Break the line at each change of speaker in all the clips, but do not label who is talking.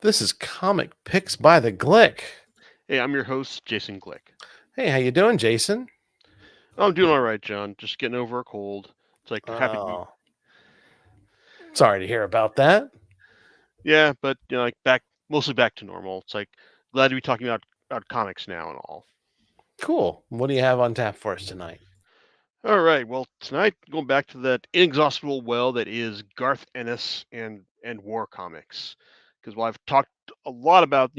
This is Comic Picks by the Glick.
Hey, I'm your host, Jason Glick.
Hey, how you doing, Jason?
Oh, I'm doing all right, John. Just getting over a cold. It's like happy to be.
Oh, sorry to hear about that.
Yeah, but like mostly back to normal. It's like glad to be talking about comics now and all.
Cool. What do you have on tap for us tonight?
All right. Well, tonight going back to that inexhaustible well that is Garth Ennis and war comics, because while I've talked a lot about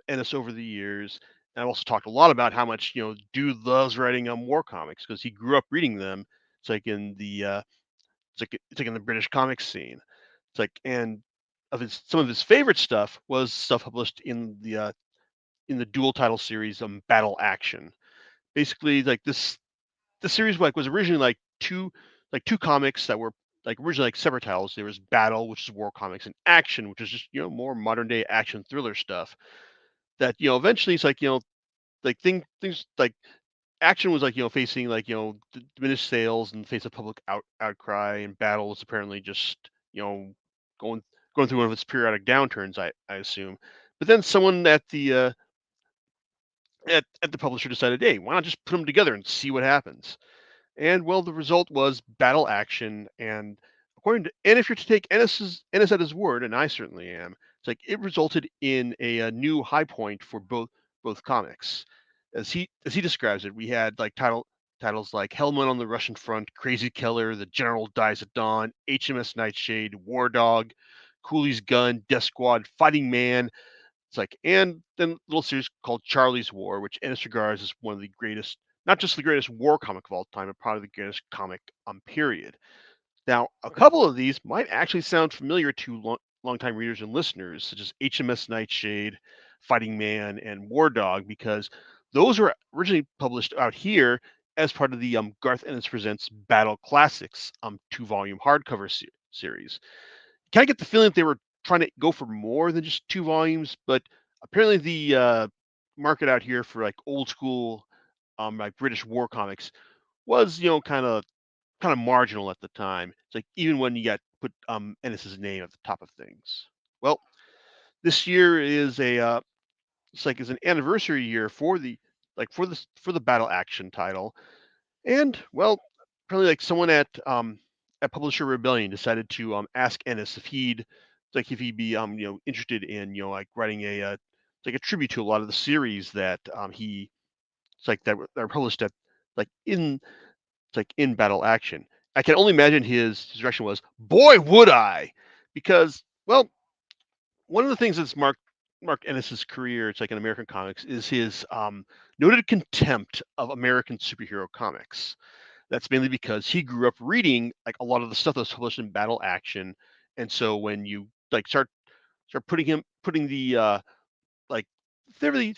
Ennis over the years, and I've also talked a lot about how much dude loves writing war comics because he grew up reading them. It's like in the it's like in the British comics scene. It's like and of his some of his favorite stuff was stuff published in the dual title series Battle Action. Basically, like the series was originally two comics that were like originally like separate titles. There was Battle, which is war comics, and Action, which is just more modern day action thriller stuff. That eventually it's like like things like Action was like facing like diminished sales in the face of public outcry, and Battle was apparently just going going through one of its periodic downturns. I assume, but then someone at the publisher decided, hey, why not just put them together and see what happens? And well, the result was Battle Action, and if you're to take Ennis at his word, and I certainly am, it's like it resulted in a new high point for both comics. As he describes it, we had like titles like Hellman on the Russian Front, Crazy Killer, The General Dies at Dawn, HMS Nightshade, War Dog, Cooley's Gun, Death Squad, Fighting Man. It's like, and then a little series called Charlie's War, which Ennis regards as one of the greatest, not just the greatest war comic of all time, but probably the greatest comic period. Now, a couple of these might actually sound familiar to longtime readers and listeners, such as HMS Nightshade, Fighting Man, and War Dog, because those were originally published out here as part of the Garth Ennis Presents Battle Classics 2-volume hardcover series. Kind of get the feeling that they were trying to go for more than just 2 volumes, but apparently the market out here for like old school like British war comics was kind of marginal at the time. It's like even when you got put Ennis's name at the top of things. Well, this year is a it's like is an anniversary year for the for the Battle Action title, and well, apparently like someone at Publisher Rebellion decided to ask Ennis if he'd be interested in like writing it's like a tribute to a lot of the series that he it's like that were published at like in it's like in Battle Action. I can only imagine his reaction was, "Boy, would I!" Because well, one of the things that's Mark Ennis's career, it's like in American comics, is his noted contempt of American superhero comics. That's mainly because he grew up reading like a lot of the stuff that was published in Battle Action, and so when you like start putting the like fairly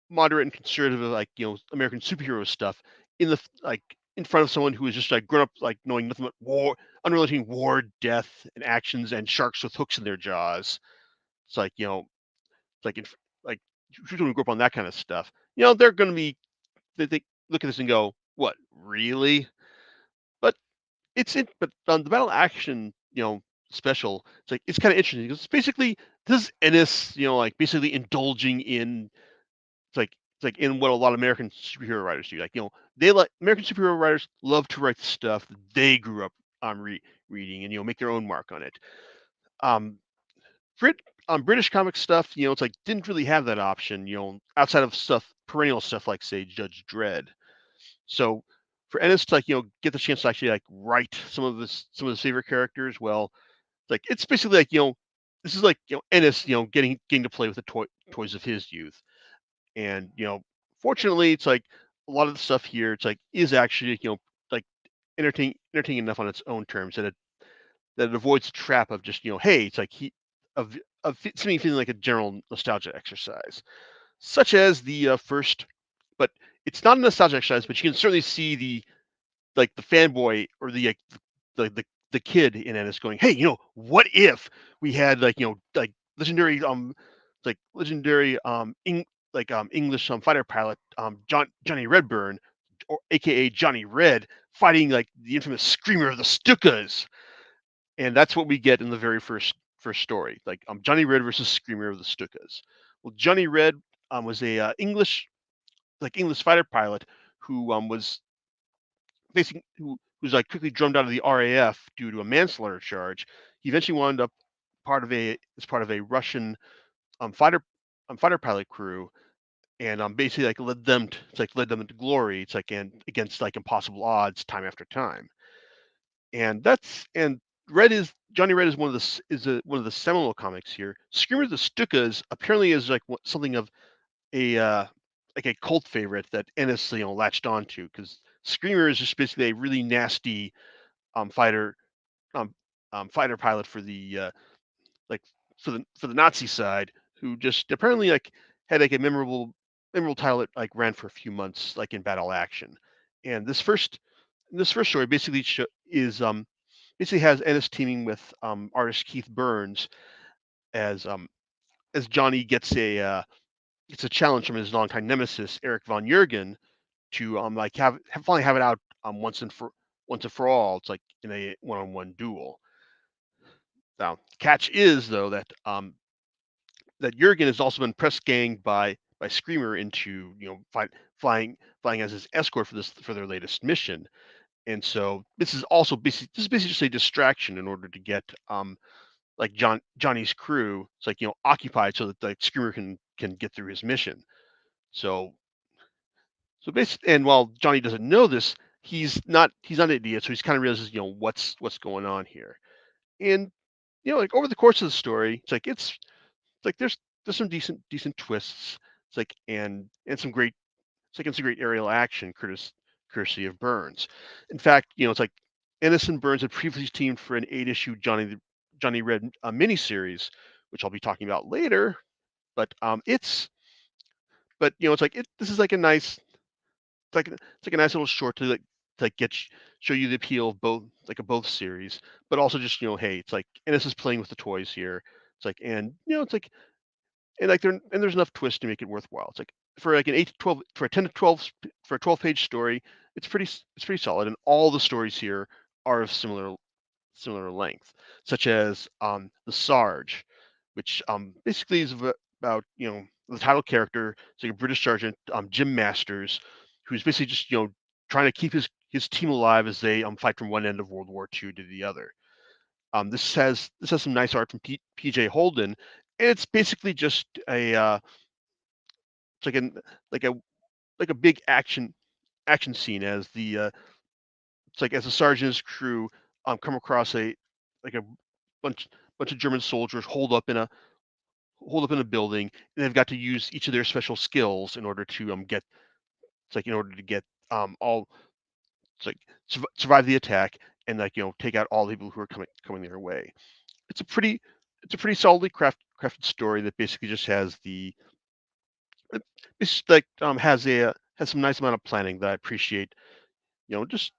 moderate and conservative like American superhero stuff in the like in front of someone who is just like grown up like knowing nothing but war, unrelenting war, death, and actions, and sharks with hooks in their jaws. It's like like in like people who grew up on that kind of stuff. They're going to be they look at this and go, "What really?" But but on the battle action, special, it's kind of interesting because it's basically this is Ennis, like basically indulging in it's like in what a lot of American superhero writers do. Like they like American superhero writers love to write stuff that they grew up reading and make their own mark on it. Um, Brit British comic stuff, it's like didn't really have that option, outside of perennial stuff like say Judge Dredd. So for Ennis to like get the chance to actually like write some of his favorite characters, well, it's basically like this is like Ennis getting to play with the toys of his youth, and fortunately it's like a lot of the stuff here it's like is actually like entertaining enough on its own terms that it avoids the trap of just hey it's like he of feeling like a general nostalgia exercise, such as the first, but it's not a nostalgia exercise, but you can certainly see the fanboy or the kid in Ennis going, hey, what if we had like legendary legendary English fighter pilot Johnny Redburn, or AKA Johnny Red, fighting like the infamous Screamer of the Stukas, and that's what we get in the very first first story, like Johnny Red versus Screamer of the Stukas. Well, Johnny Red was a English fighter pilot who was basically who was like quickly drummed out of the RAF due to a manslaughter charge. He eventually wound up part of a Russian fighter fighter pilot crew, and basically like led them into glory. It's like and against like impossible odds time after time. And that's and Red is Johnny Red is one of the seminal comics here. Screamer the Stukas apparently is like something of a like a cult favorite that Ennis latched onto because Screamer is just basically a really nasty fighter um, fighter pilot for the like for the Nazi side who just apparently like had like a memorable title that like ran for a few months like in battle action. And this first story basically is basically has Ennis teaming with artist Keith Burns as um as Johnny gets a challenge from his longtime nemesis Eric von Jurgen to like finally have it out once and for all. It's like in a one-on-one duel. Now, catch is though that Jurgen has also been press ganged by Screamer into flying as his escort for their latest mission. And so this is basically just a distraction in order to get like Johnny's crew. It's like occupied so that the Screamer can get through his mission. So basically, and while Johnny doesn't know this, he's not an idiot, so he's kind of realizes what's going on here. And like over the course of the story, it's like there's some decent twists. It's like and some great it's like and some great aerial action, courtesy of Burns. In fact, it's like Ennis and Burns had previously teamed for an 8-issue Johnny Red miniseries, which I'll be talking about later. But it's like this is like a nice it's like a nice little short to like show you the appeal of both series, but also just hey, it's like Ennis is playing with the toys here. It's like it's like and there's enough twist to make it worthwhile. It's like for like an 8 to 12 for a 10 to 12 for a 12-page story, it's pretty solid, and all the stories here are of similar length, such as the Sarge, which basically is about the title character. It's like a British sergeant, Jim Masters, who's basically just trying to keep his team alive as they fight from one end of World War II to the other. This has some nice art from PJ Holden, and it's basically just a it's like a like a big action scene as the it's like as the sergeant and his crew come across a bunch bunch of German soldiers holed up in a building, and they've got to use each of their special skills in order to get in order to get all it's like survive the attack and like take out all the people who are coming their way. It's a pretty it's a pretty solidly crafted story that basically just has it's like has some nice amount of planning that I appreciate. Just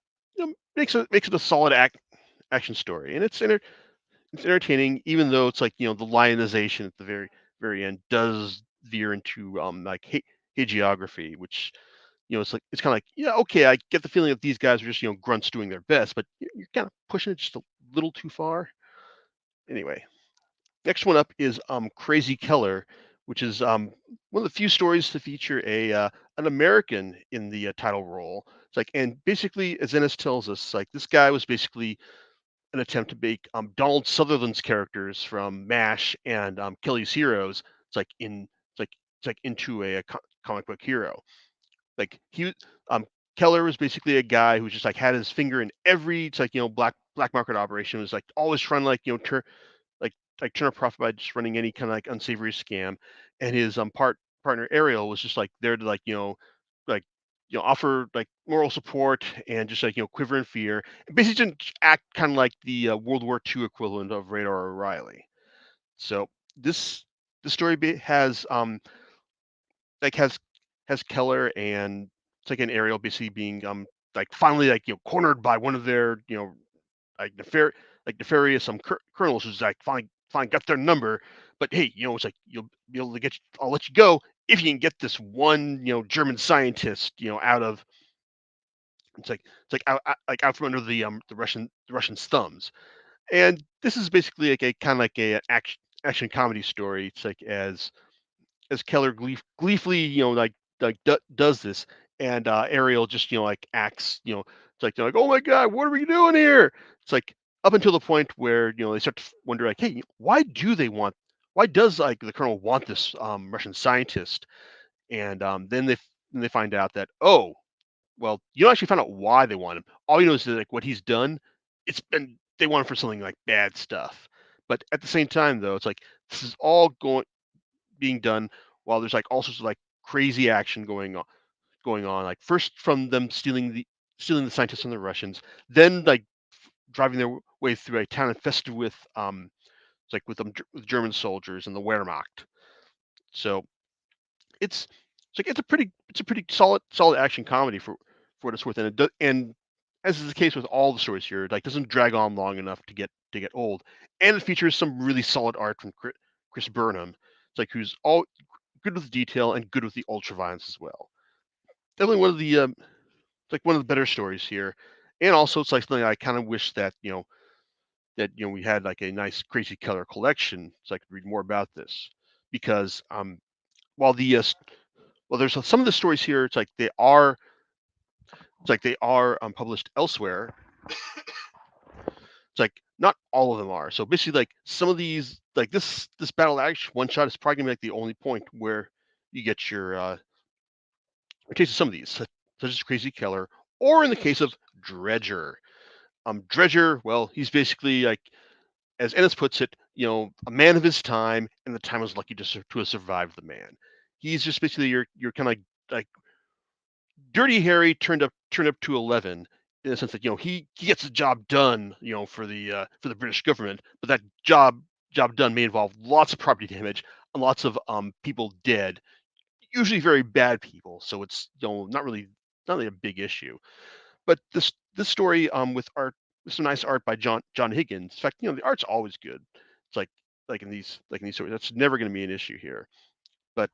makes it a solid action story, and it's entertaining, even though it's like the lionization at the very end does veer into like hagiography, which it's kind of like yeah, okay, I get the feeling that these guys are just grunts doing their best, but you're kind of pushing it just a little too far. Anyway, next one up is Crazy Keller, which is one of the few stories to feature a an American in the title role. It's like and basically, as Ennis tells us, like this guy was basically an attempt to make Donald Sutherland's characters from MASH and Kelly's Heroes. It's like into a comic book hero. Like um, Keller was basically a guy who just like had his finger in every it's like black market operation. Was like always trying to like like turn a profit by just running any kind of like unsavory scam. And his partner Ariel was just like there to like like offer like moral support and just like quiver in fear and basically just act kind of like the World War II equivalent of Radar O'Reilly. So this the story has like has Keller and it's like an Ariel basically being like finally like cornered by one of their like nefarious colonels who's like finally got their number. But hey, it's like you'll be able to I'll let you go if you can get this one German scientist out of it's like out from under the Russian thumbs. And this is basically like a kind of like a action comedy story. It's like as Keller gleefully, does this, and Ariel just like acts, it's like they're like, oh my god, what are we doing here? It's like up until the point where they start to wonder like, hey, why does like the colonel want this Russian scientist? And then they find out that, oh, well, you don't actually find out why they want him. All you know is that, like, what he's done, it's been they want him for something like bad stuff. But at the same time, though, it's like this is all being done while there's like all sorts of like crazy action going on. Like first from them stealing the scientists from the Russians, then like driving their way through a town infested with it's like with German soldiers and the Wehrmacht. So it's it's a pretty solid action comedy for what it's worth, and and as is the case with all the stories here, it like doesn't drag on long enough to get old, and it features some really solid art from Chris Burnham. It's like who's all good with detail and good with the ultraviolence as well. Definitely it's like one of the better stories here, and also it's like something I kind of wish that we had like a nice crazy color collection so I could read more about this because while the well, there's some of the stories here. It's like they are published elsewhere. It's like not all of them are. So basically, like some of these, like this battle action one shot is probably gonna be like the only point where you get your taste of some of these, such as Crazy Keller, or in the case of Dredger. Dredger, well, he's basically like, as Ennis puts it, a man of his time, and the time was lucky to have survived the man. He's just basically your kind of like Dirty Harry turned up to 11 in the sense that he gets the job done for the British government, but that job done may involve lots of property damage and lots of people dead, usually very bad people. So it's not really a big issue. But this story with some nice art by John Higgins. In fact, the art's always good. It's like in these stories, that's never going to be an issue here. But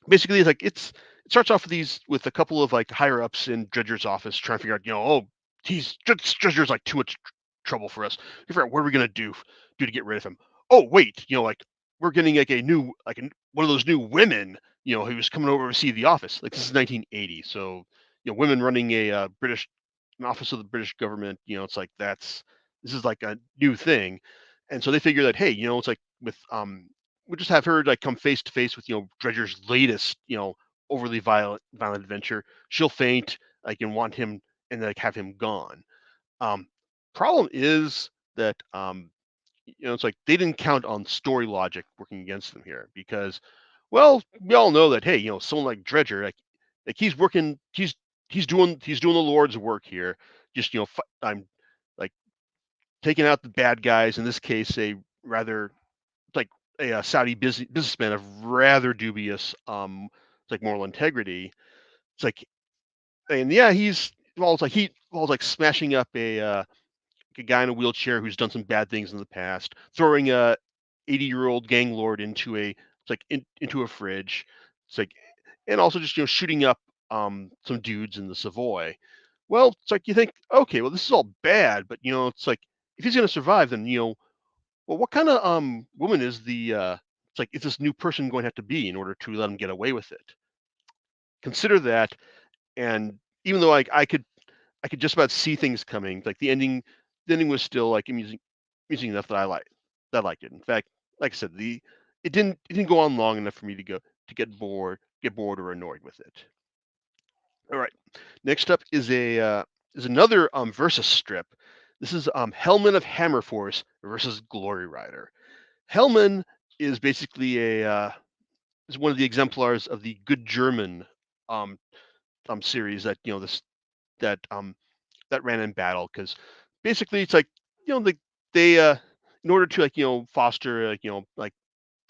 basically it starts off with a couple of like higher ups in Dredger's office trying to figure out, oh, Dredger's like too much trouble for us. We figure out what are we gonna do to get rid of him. Oh wait, like we're getting like one of those new women, who's coming over to see the office. Like this is 1980, so women running an office of the British government. It's like this is like a new thing, and so they figure that, hey, it's like with we'll just have her like come face to face with Dredger's latest overly violent adventure. She'll faint like and want him and like have him gone. Um, Problem is that it's like they didn't count on story logic working against them here because, well, we all know that, hey, someone like Dredger, like he's doing the Lord's work here. Just I'm like taking out the bad guys. In this case, a rather like a Saudi businessman of rather dubious it's like moral integrity. It's like, and yeah, it's like smashing up a guy in a wheelchair who's done some bad things in the past, throwing a 80-year-old gang lord into a fridge. It's like, and also just shooting up some dudes in the Savoy. Well, it's like you think, okay, well this is all bad, but it's like if he's gonna survive, then well, what kind of woman it's like is this new person going to have to be in order to let him get away with it? Consider that, and even though I could just about see things coming, like the ending was still like amusing enough that I liked it. In fact, like I said, it didn't go on long enough for me to get bored or annoyed with it. All right, next up is another versus strip. This is Hellman of Hammerforce versus Glory Rider. Hellman is basically is one of the exemplars of the Good German um, series that ran in battle because basically it's like they in order to foster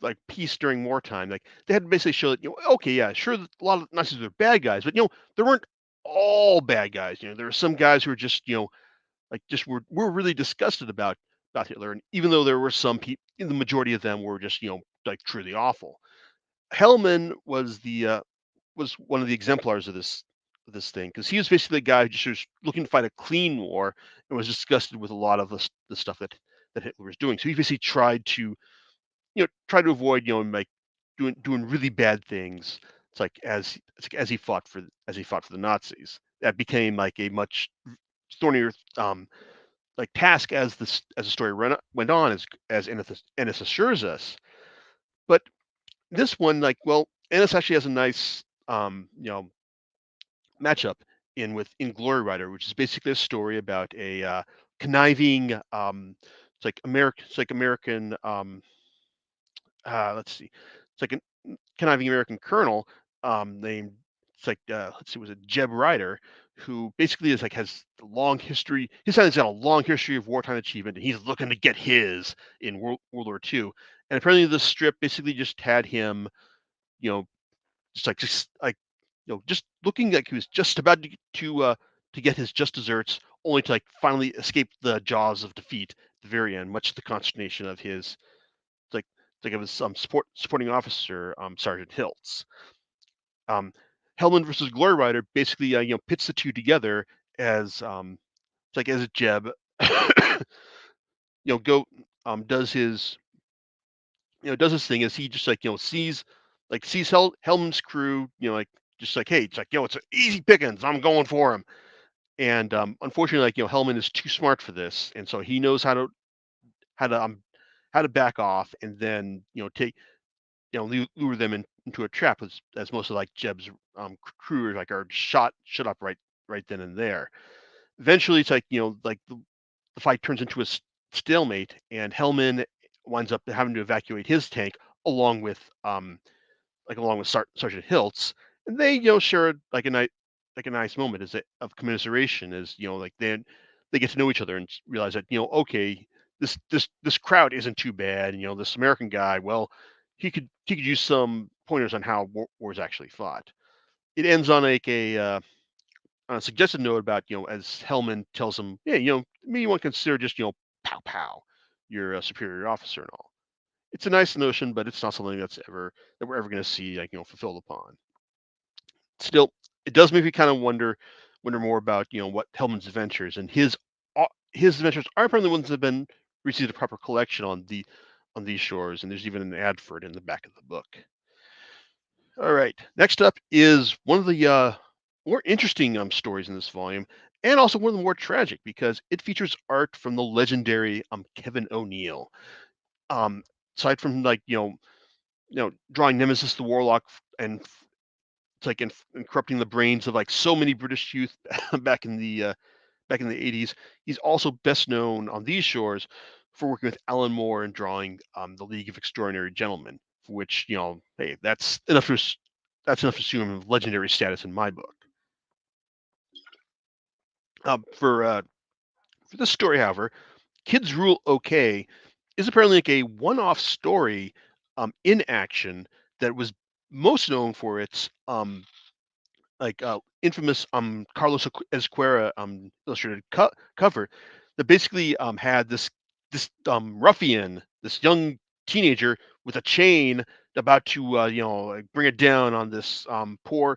like peace during wartime, like they had to basically show that okay, yeah, sure, a lot of Nazis were bad guys, but there weren't all bad guys. There were some guys who were just like just were really disgusted about Hitler, and even though there were some people, the majority of them were just like truly awful. Hellman was one of the exemplars of this this thing because he was basically the guy who just was looking to fight a clean war and was disgusted with a lot of the stuff that Hitler was doing. So he basically tried to try to avoid like doing really bad things. It's like as he fought for the Nazis. That became like a much thornier like task as the story went on as Ennis assures us. But this one, like, well, Ennis actually has a nice matchup in Glory Rider, which is basically a story about a conniving it's like American let's see, it's like a conniving American colonel named let's see, was it Jeb Ryder, who basically is like has a long history. His family's got a long history of wartime achievement, and he's looking to get his in World War II. And apparently, the strip basically just had him, you know, just like just looking like he was just about to get his just desserts, only to like finally escape the jaws of defeat at the very end, much to the consternation of his like of his supporting officer, Sergeant Hiltz. Um, Hellman versus Glory Rider basically pits the two together as it's like as Jeb go does his does his thing as he just like sees Hellman's crew like just like, hey, it's like, it's easy pickings, I'm going for him. And unfortunately, like, Hellman is too smart for this, and so he knows how to um how to back off and then take lure them into a trap as most of like Jeb's crew are shut up right then and there. Eventually, it's like like the fight turns into a stalemate, and Hellman winds up having to evacuate his tank along with Sergeant Hiltz, and they share like a nice moment of commiseration as like they get to know each other and realize that okay, this crowd isn't too bad, and this American guy, well, he could use some pointers on how wars actually fought. It ends on like on a suggested note about as Hellman tells him, yeah, maybe you want to consider just pow pow your superior officer and all. It's a nice notion, but it's not something that we're ever going to see like fulfilled upon. Still, it does make me kind of wonder more about what Hellman's adventures and his adventures are probably the ones that have been received a proper collection on these shores, and there's even an ad for it in the back of the book. All right, next up is one of the more interesting stories in this volume, and also one of the more tragic because it features art from the legendary Kevin O'Neill. Um, aside from like drawing Nemesis the Warlock and it's like and corrupting the brains of like so many British youth back in the back in the 80s. He's also best known on these shores for working with Alan Moore and drawing the League of Extraordinary Gentlemen, for which hey, that's enough to assume him of legendary status in my book. Um, for uh, for this story, however, Kids Rule OK is apparently like a one-off story in action that was most known for its infamous Carlos Ezquerra illustrated cover that basically had this ruffian, this young teenager with a chain about to like, bring it down on this poor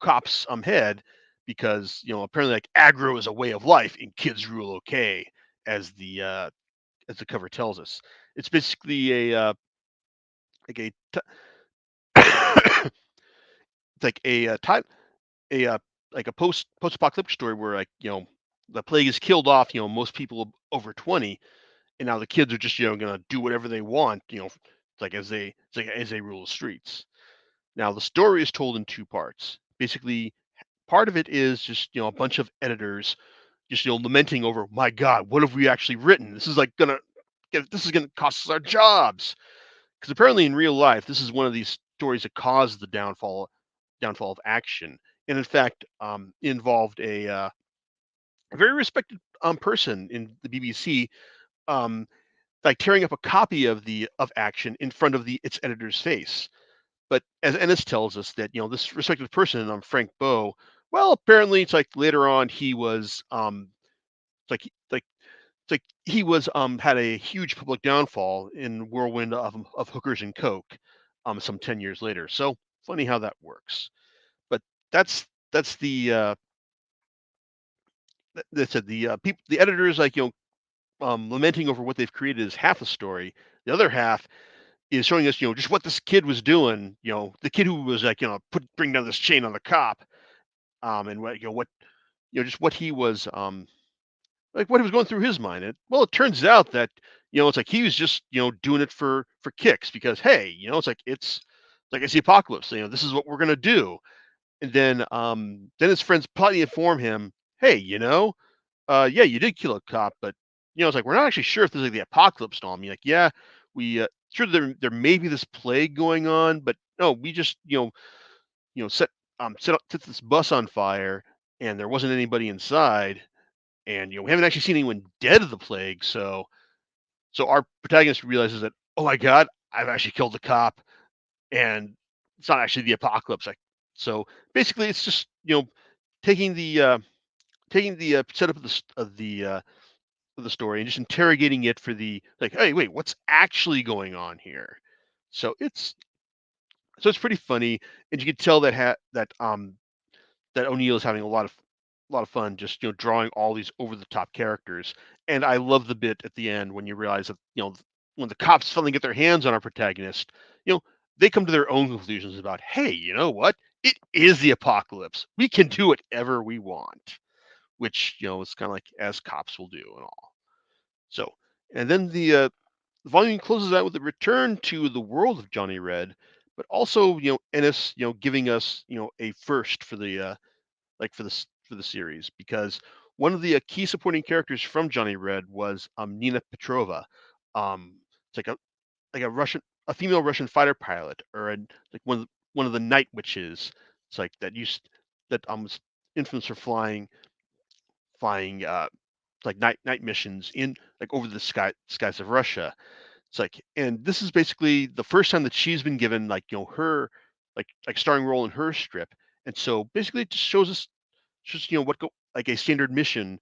cop's head because apparently like aggro is a way of life and kids rule okay as the cover tells us. It's basically a like a it's like a type a like a post-apocalyptic story where like the plague has killed off most people over 20, and now the kids are just gonna do whatever they want like as they rule the streets. Now the story is told in two parts. Basically, part of it is just a bunch of editors just lamenting over, my God, what have we actually written? This is gonna cost us our jobs, because apparently in real life this is one of these stories that caused the downfall of action, and in fact involved a very respected person in the BBC, um, like tearing up a copy of Action in front of its editor's face. But as Ennis tells us that this respected person, Frank Bow, well, apparently it's like later on he was it's like it's like he was had a huge public downfall in whirlwind of hookers and coke some 10 years later. So funny how that works. But that's that's that said the editors like lamenting over what they've created is half the story. The other half is showing us just what this kid was doing. The kid who was like bring down this chain on the cop, and what just what he was like what was going through his mind. Well, it turns out that it's like he was just doing it for kicks because hey, it's the apocalypse. This is what we're gonna do. And then his friends politely inform him, hey, yeah, you did kill a cop, but it's like we're not actually sure if this is like the apocalypse and all. I mean, like, yeah, we sure there may be this plague going on, but no, we just set this bus on fire, and there wasn't anybody inside, and we haven't actually seen anyone dead of the plague. So our protagonist realizes that, oh my god, I've actually killed a cop, and it's not actually the apocalypse. Like, so basically, it's just taking the setup of the story and just interrogating it for the like, hey, wait, what's actually going on here? So it's pretty funny, and you can tell that O'Neill is having a lot of fun just drawing all these over the top characters. And I love the bit at the end when you realize that when the cops finally get their hands on our protagonist, you know they come to their own conclusions about, hey, you know what? It is the apocalypse. We can do whatever we want, which is kind of like as cops will do and all. So, and then the volume closes out with a return to the world of Johnny Red, but also Ennis giving us a first for the for the series, because one of the key supporting characters from Johnny Red was Nina Petrova. It's like a female Russian fighter pilot, or like one of the night witches. It's like that used that was infamous for flying like night missions in like over the skies of Russia. It's like, and this is basically the first time that she's been given like her like starring role in her strip, and so basically it just shows us just what go like a standard mission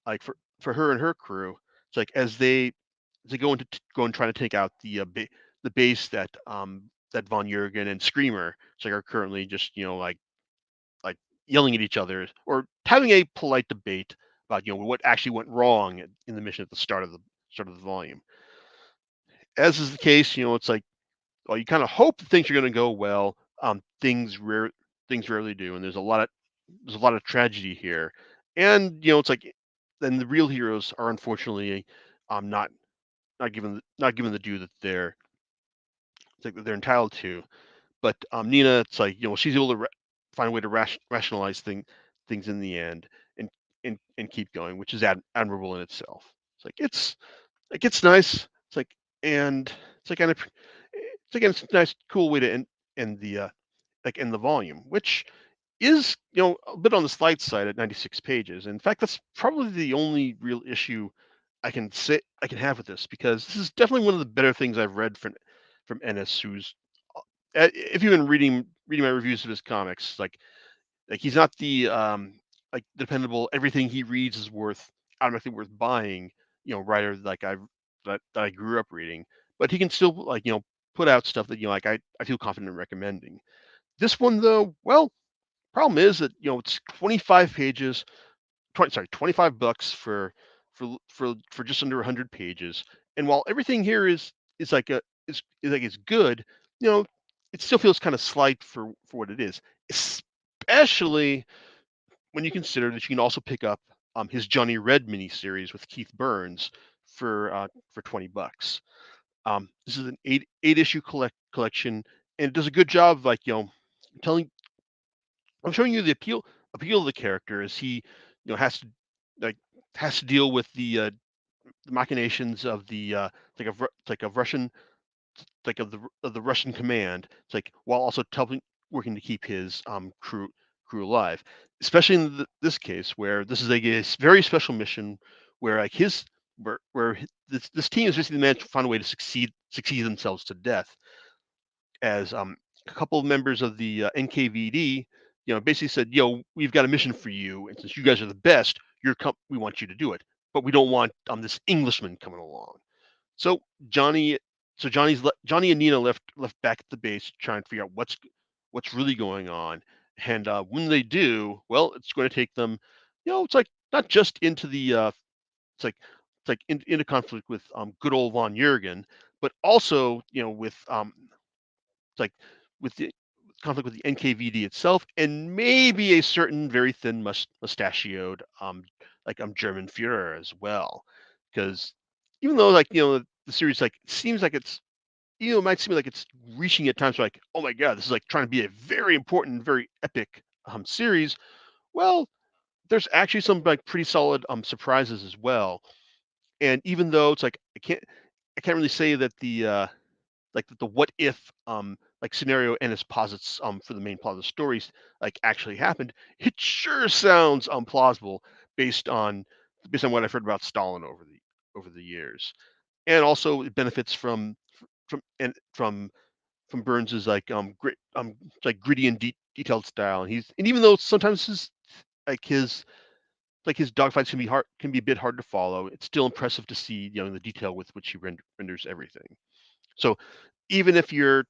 like for her and her crew. It's like as they go and try to take out the base that Von Jurgen and Screamer it's like are currently just like yelling at each other or having a polite debate about what actually went wrong in the mission at the start of the volume. As is the case, it's like, well, you kind of hope that things are going to go well. Things rarely do, and there's a lot of tragedy here, and it's like then the real heroes are unfortunately not not given the due that they're entitled to. But Nina, it's like she's able to find a way to rationalize things in the end and and keep going, which is admirable in itself. It's like it's nice. It's like and it's like kind of it's again it's a nice cool way to end the end the volume, which is a bit on the slight side at 96 pages. In fact, that's probably the only real issue I can have with this, because this is definitely one of the better things I've read from Ennis, who's if you've been reading my reviews of his comics, like he's not the dependable everything he reads is automatically worth buying writer like that I grew up reading, but he can still put out stuff that like I feel confident in recommending. This one though, well, problem is that it's 25 pages, 25 bucks for just under 100 pages. And while everything here is like a is like it's good, you know, it still feels kind of slight for what it is. Especially when you consider that you can also pick up his Johnny Red miniseries with Keith Burns for 20 bucks. This is an eight issue collection, and it does a good job of like telling I'm showing you the appeal of the character as he, has to like has to deal with the machinations of the like of Russian of the Russian command. It's like while also working to keep his crew alive, especially in this case where this is a very special mission where like his where this team is basically managed to find a way to succeed themselves to death as a couple of members of the NKVD, basically said, "Yo, we've got a mission for you, and since you guys are the best, we want you to do it, but we don't want this Englishman coming along." So Johnny, Johnny and Nina left back at the base trying to figure out what's really going on, And when they do, well, it's going to take them, it's like not just into it's like into conflict with good old von Jurgen, but also with it's like with the conflict with the NKVD itself, and maybe a certain very thin mustachioed German Führer as well, because even though the series seems like it's it might seem like it's reaching at times like, oh my god, this is like trying to be a very important, very epic series. Well, there's actually some like pretty solid surprises as well. And even though it's like I can't really say that the what if scenario Ennis posits for the main plot of the stories actually happened, it sure sounds plausible based on what I've heard about Stalin over the years. And also it benefits from Burns's gritty and detailed style. And even though sometimes his his dogfights can be a bit hard to follow, it's still impressive to see the detail with which he renders everything. So even if you're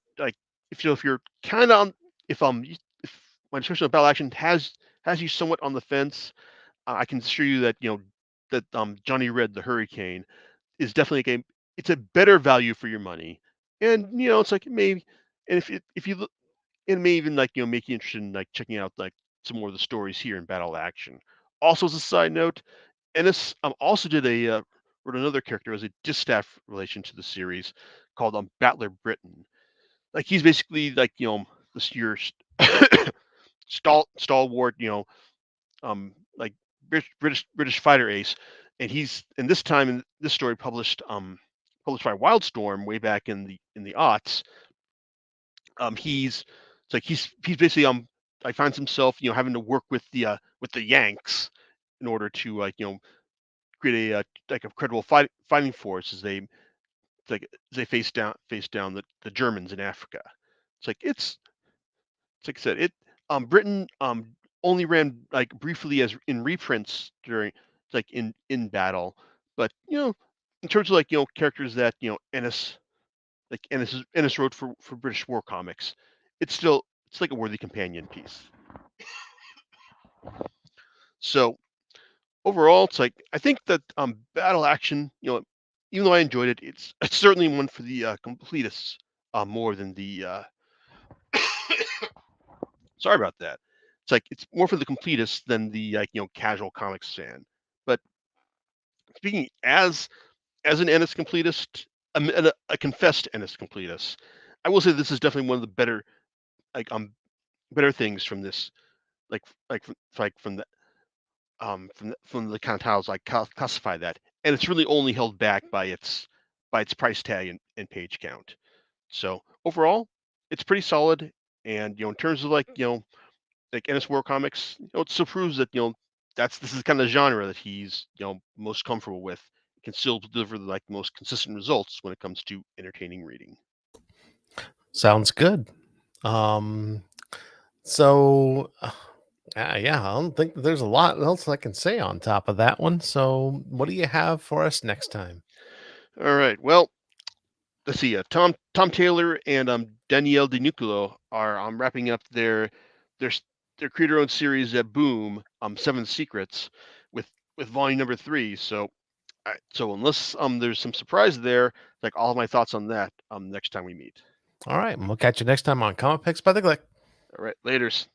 if you're kind of if my description of battle action has you somewhat on the fence, I can assure you that Johnny Red the Hurricane is definitely a game. It's a better value for your money, and it's like maybe, and if you look, it may even make you interested in checking out some more of the stories here in battle action. Also, as a side note, Ennis also did wrote another character as a distaff relation to the series called Battler Britain. Like he's basically this your stalwart, like British fighter ace, and he's and this time in this story published by Wildstorm way back in the aughts. He's it's like he's basically finds himself having to work with the Yanks in order to create a credible fighting force as they face down the Germans in Africa. It's like it's like I said, it Britain only ran briefly as in reprints during in battle, but in terms of characters that Ennis wrote for British war comics, it's like a worthy companion piece. So overall, it's like I think that battle action, even though I enjoyed it, it's certainly one for the completists more than the sorry about that. It's like it's more for the completists than the casual comics fan. But speaking as an Ennis completist, a confessed Ennis completist, I will say this is definitely one of the like better things from this like from the from the kind of titles classify that, and it's really only held back by its price tag and page count. So overall, it's pretty solid. And in terms of like Ennis War comics, it still proves that this is kind of the genre that he's most comfortable with. He can still deliver the most consistent results when it comes to entertaining reading.
Sounds good. Um, so yeah, I don't think that there's a lot else I can say on top of that one. So, what do you have for us next time?
All right. Well, let's see. Tom Taylor and Danielle DiNucolo are wrapping up their s- their creator owned series at Boom, Seven Secrets, with volume number 3. So so unless there's some surprise there, like all of my thoughts on that next time we meet.
All right, and we'll catch you next time on Comic Picks by the Glick.
All right, laters.